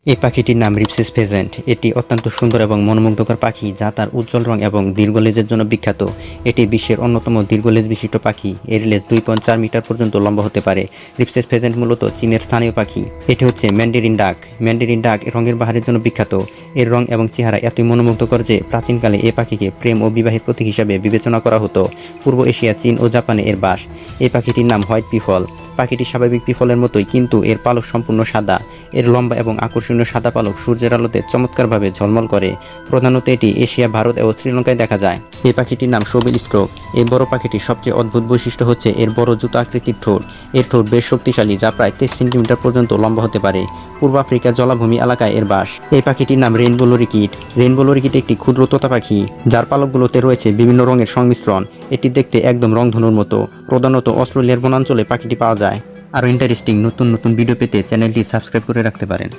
এই পাখিটির নাম রিপসিস ফেজেন্ট। এটি অত্যন্ত সুন্দর এবং মনোমুগ্ধকর পাখি যা তার উজ্জ্বল রং এবং দীর্ঘ লেজের জন্য বিখ্যাত। এটি বিশ্বের অন্যতম দীর্ঘ লেজ বিশিষ্ট পাখি। এর লেজ 2.4 মিটার পর্যন্ত লম্বা হতে পারে। রিপসিস ফেজেন্ট মূলত চীনের স্থানীয় পাখি। এটি হচ্ছে ম্যান্ডারিন ডাক। ম্যান্ডারিন ডাক রঙের বাহারের জন্য বিখ্যাত। এর রং এবং চেহারা এতই মনোমুগ্ধকর যে প্রাচীনকালে এই পাখিকে প্রেম ও বিবাহের প্রতীক হিসাবে বিবেচনা করা হতো। পূর্ব এশিয়া, চীন ও জাপানে এর বাস। এই পাখিটির নাম হোয়াইট পিফল। পাখিটি স্বাভাবিক পিফলের মতোই, কিন্তু এর পালক সম্পূর্ণ সাদা। এর লম্বা এবং আকর্ষণীয় সাদা পালক সূর্যের আলোতে চমৎকারভাবে ঝলমল করে। প্রধানত এটি এশিয়া, ভারত ও শ্রীলঙ্কায় দেখা যায়। এই পাখিটির নাম শোবিল স্ট্রোক। এই বড় পাখিটির সবচেয়ে অদ্ভুত বৈশিষ্ট্য হচ্ছে এর বড় জুতো আকৃতির ঠোঁট। এর ঠোঁট বেশ শক্তিশালী, যা প্রায় 23 সেন্টিমিটার পর্যন্ত লম্বা হতে পারে। পূর্ব আফ্রিকার জলাভূমি এলাকায় এর বাস। এই পাখিটির নাম রেইনবো লরিকিট। রেইনবো লরিকিট একটি ক্ষুদ্র তোতা পাখি, যার পালকগুলোতে রয়েছে বিভিন্ন রঙের সংমিশ্রণ। এটি দেখতে একদম রংধনুর মতো। প্রধানত অস্ট্রেলিয়ার বনাঞ্চলে পাখিটি পাওয়া যায়। আরও ইন্টারেস্টিং নতুন নতুন ভিডিও পেতে চ্যানেলটি সাবস্ক্রাইব করে রাখতে পারেন।